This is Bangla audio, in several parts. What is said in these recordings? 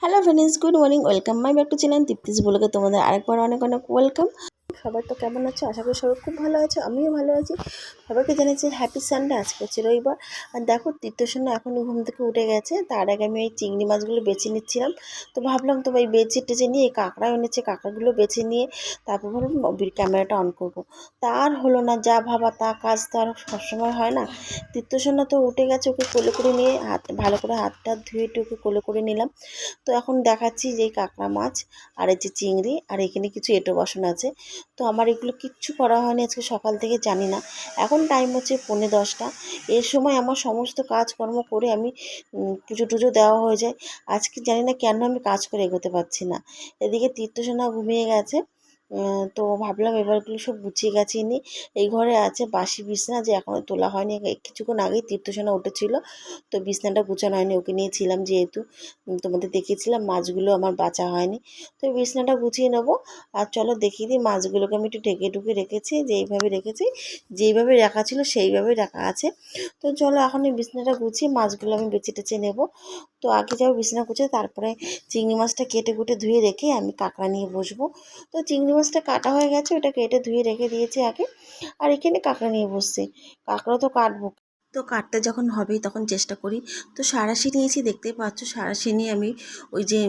Hello friends, good morning, welcome my back to channel Deepti's ব্লগে তোমাদের আরেকবার অনেক অনেক ওয়েলকাম। সবাই তো কেমন আছো? আশা করি সবাই খুব ভালো আছো, আমিও ভালো আছি। সবাইকে জানাচ্ছি হ্যাপি সানডে। আজকে হচ্ছে রবিবার। আর দেখো তীর্থসেনা এখন ঘুম থেকে উঠে গেছে। তার আগে আমি এই চিংড়ি মাছগুলো বেছে নিচ্ছিলাম। তো ভাবলাম তো এই বেছে টেছে নিয়ে এই কাঁকড়া এনেছে, কাঁকড়াগুলো বেছে নিয়ে তারপর ভাবলাম ক্যামেরাটা অন করবো। তা আর হলো না, যা ভাবা তা কাজ তো আর সবসময় হয় না। তীর্থসেনা তো উঠে গেছে, ওকে কোলে করে নিয়ে ভালো করে হাতটা ধুয়ে ওকে কোলে করে নিলাম। তো এখন দেখাচ্ছি যে এই কাঁকড়া মাছ আর এই যে চিংড়ি আর এখানে কিছু এঁটো বাসন আছে। তো আমার এগুলো কিচ্ছু করা হয়নি আজকে সকাল থেকে, জানি না। এখন টাইম হচ্ছে 9:45। এর সময় আমার সমস্ত কাজকর্ম করে আমি পুজো টুজো দেওয়া হয়ে যায়। আজকে জানি না কেন আমি কাজ করে এগোতে পারছি না। এদিকে তীর্থসেনা ঘুমিয়ে গেছে। তো ভাবলাম এবারগুলো সব গুছিয়ে গাছিয়ে নিই। এই ঘরে আছে বাসি বিছনা, যে এখনও তোলা হয়নি। কিছুক্ষণ আগেই তীর্থসেনা উঠেছিল, তো বিছনাটা গুছানো হয়নি। ওকে নিয়েছিলাম যেহেতু, তোমাদের দেখিয়েছিলাম মাছগুলো আমার বাঁচা হয়নি। তো বিছনাটা গুছিয়ে নেবো। আর চলো দেখিয়ে দিই, মাছগুলোকে আমি একটু ঢেকে ঢুকে রেখেছি, যেইভাবে রেখেছি, যেইভাবে রাখা ছিল সেইভাবেই রাখা আছে। তো চলো এখন এই বিছনাটা গুছিয়ে মাছগুলো আমি বেছে টেছে নেবো। তো আগে যাবো বিছনা গুছিয়ে, তারপরে চিংড়ি মাছটা কেটে কুটে ধুয়ে রেখে আমি কাঁকড়া নিয়ে বসবো। তো চিংড়ি মাছটা কাটা হয়ে গেছে, ওটা কেটে ধুয়ে রেখে দিয়েছি আগে। আর এখানে কাঁকড়া নিয়ে বসছি। কাঁকড়া তো কাটবো, তো কাটতে যখন হবেই তখন চেষ্টা করি। তো সাঁড়াশি নিয়েছি, দেখতেই পাচ্ছ। সাঁড়াশি নিয়ে আমি ওই যে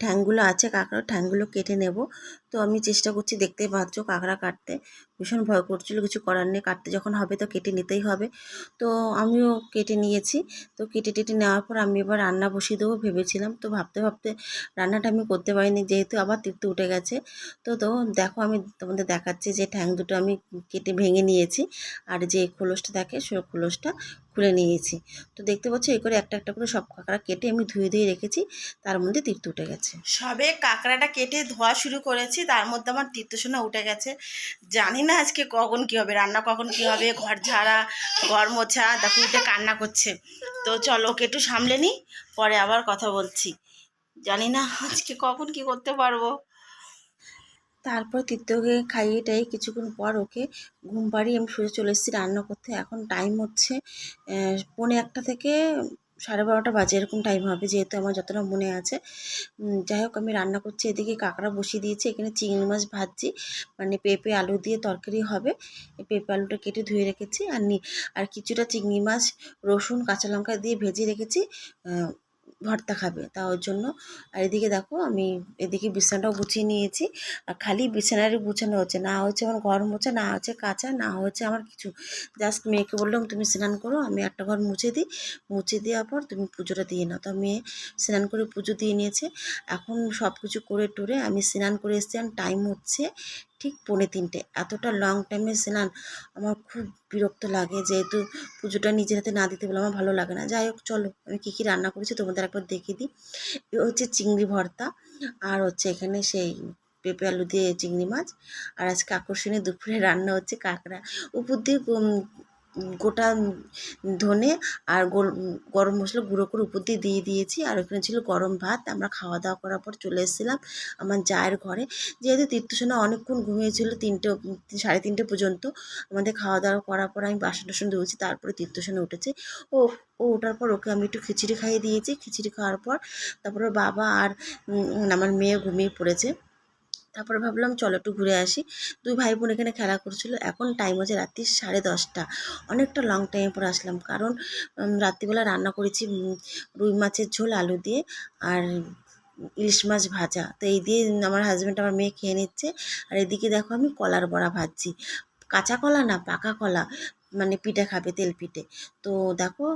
ঠ্যাংগুলো আছে কাঁকড়ার ঠ্যাংগুলো কেটে নেব। তো আমি চেষ্টা করছি, দেখতেই পাচ্ছ, কাঁকড়া কাটতে ভীষণ ভয় করছিল। কিছু করার নেই, কাটতে যখন হবে তো কেটে নিতেই হবে। তো আমিও কেটে নিয়েছি। তো কেটে টেটে নেওয়ার পর আমি এবার রান্না বসিয়ে দেবো ভেবেছিলাম। তো ভাবতে ভাবতে রান্নাটা আমি করতে পারিনি, যেহেতু আবার তীর্থ উঠে গেছে। তো দেখো আমি তোমাদের দেখাচ্ছি যে ঠ্যাং দুটো আমি কেটে ভেঙে নিয়েছি। আর যে খোলসটা থাকে সে খোলসটা খুলে নিয়েছি। তো দেখতে পাচ্ছ এই করে একটা একটা করে সব কাঁকড়া কেটে আমি ধুয়ে ধুয়ে রেখেছি। তার মধ্যে তীর্থ উঠে গেছে। সবে কাঁকড়াটা কেটে ধোয়া শুরু করেছি, তার মধ্যে আমার তীর্থসেনা উঠে গেছে। জানি না আজকে কখন কী হবে, রান্না কখন কী হবে, ঘর ঝাড়া, ঘর মোছা। দেখো উঠে কান্না করছে। তো চলো ওকে একটু সামলে নিই, পরে আবার কথা বলছি। জানি না আজকে কখন কি করতে পারবো। তারপর তীর্থকে খাইয়ে টাইয়ে কিছুক্ষণ পর ওকে ঘুম পাড়িয়ে আমি শুয়ে চলে এসেছি রান্না করতে। এখন টাইম হচ্ছে 1:45 থেকে 12:30 বাজে, এরকম টাইম হবে, যেহেতু আমার যতটা মনে আছে। যাই হোক আমি রান্না করছি, এদিকে কাঁকড়া বসিয়ে দিয়েছি, এখানে চিংড়ি মাছ ভাজছি, মানে পেঁপে আলু দিয়ে তরকারি হবে। পেঁপে আলুটা কেটে ধুয়ে রেখেছি। আর কিছুটা চিংড়ি মাছ রসুন কাঁচা লঙ্কা দিয়ে ভেজে রেখেছি, ভর্তা খাবে তা ওর জন্য। আর এদিকে দেখো আমি এদিকে বিছানাটাও গুছিয়ে নিয়েছি। আর খালি বিছানারই গুছানো হচ্ছে, না হচ্ছে আমার ঘর মোছা, না হচ্ছে কাঁচা, না হচ্ছে আমার কিছু। জাস্ট মেয়েকে বললাম তুমি স্নান করো, আমি একটা ঘর মুছে দিই, মুছে দেওয়ার পর তুমি পুজোটা দিয়ে নাও। তো মেয়ে স্নান করে পুজো দিয়ে নিয়েছে। এখন সব কিছু করে টোরে আমি স্নান করে এসেছি। আর টাইম হচ্ছে ঠিক 2:45। এতটা লং টাইমে স্নান আমার খুব বিরক্ত লাগে, যেহেতু পুজোটা নিজের হাতে না দিতে বলে আমার ভালো লাগে না। যাই হোক চলো আমি কী কী রান্না করেছি তোমাদের একবার দেখিয়ে দিই। এ হচ্ছে চিংড়ি ভর্তা, আর হচ্ছে এখানে সেই পেঁপে আলু দিয়ে চিংড়ি মাছ। আর আজকে আকর্ষণীয় দুপুরে রান্না হচ্ছে কাঁকড়া। উপর দিয়ে গোটা ধনে আর গরম মশলা গুঁড়ো করে উপর দিয়ে দিয়ে দিয়েছি। আর ওখানে ছিল গরম ভাত। আমরা খাওয়া দাওয়া করার পর চলে এসেছিলাম আমার জায়ের ঘরে, যেহেতু তীর্থসেনা অনেকক্ষণ ঘুমিয়েছিল, 3:30 পর্যন্ত। আমাদের খাওয়া দাওয়া করার পর আমি বাসন টাসন ধুয়েছি, তারপরে তীর্থসেনা উঠেছে। ও ও ওঠার পর ওকে আমি একটু খিচুড়ি খাইয়ে দিয়েছি। খিচুড়ি খাওয়ার পর তারপরে বাবা আর আমার মেয়ে ঘুমিয়ে পড়েছে। তারপরে ভাবলাম চলো একটু ঘুরে আসি। দুই ভাই বোন এখানে খেলা করছিল। এখন টাইম হচ্ছে রাত্রি 10:30। অনেকটা লং টাইম পরে আসলাম, কারণ রাত্রিবেলা রান্না করেছি রুই মাছের ঝোল আলু দিয়ে আর ইলিশ মাছ ভাজা। তো এই দিয়ে আমার হাজব্যান্ড আমার মেয়ে খেয়ে নিচ্ছে। আর এদিকে দেখো আমি কলার বড়া ভাজছি, কাঁচা কলা না পাকা কলা, মানে পিঠে খাবে, তেল পিঠে। তো দেখো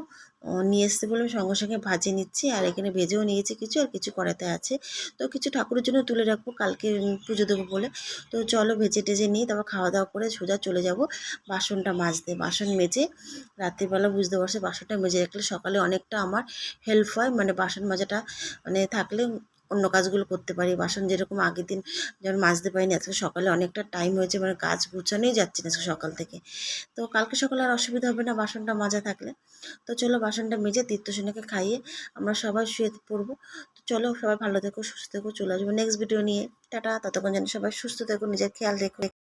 নিয়ে এসতে বলে সঙ্গে সঙ্গে ভাজে নিচ্ছি। আর এখানে ভেজেও নিয়েছি কিছু, আর কিছু কড়াতে আছে। তো কিছু ঠাকুরের জন্য তুলে রাখবো, কালকে পুজো দেবো বলে। তো চলো ভেজে টেজে নিই, তারপর খাওয়া দাওয়া করে সোজা চলে যাব বাসনটা মাজতে। বাসন মেজে রাত্রিবেলা বুঝতে পারছি বাসনটা মেজে রাখলে সকালে অনেকটা আমার হেল্প হয়, মানে বাসন মাজাটা মানে থাকলে অন্য কাজগুলো করতে পারি। বাসন যেরকম আগের দিন যেমন মাজতে পারিনি, আজকে সকালে অনেকটা টাইম হয়েছে, মানে কাজ গুছানোই যাচ্ছে না সকাল থেকে। তো কালকে সকালে আর অসুবিধা হবে না বাসনটা মাজা থাকলে। তো চলো বাসনটা মেজে তীর্থসেনাকে খাইয়ে আমরা সবাই শুয়ে পড়বো। তো চলো সবাই ভালো থেকো, সুস্থ থেকো, চলে আসবো নেক্সট ভিডিও নিয়ে। টাটা, ততক্ষণ যেন সবাই সুস্থ থেকো, নিজের খেয়াল রেখো।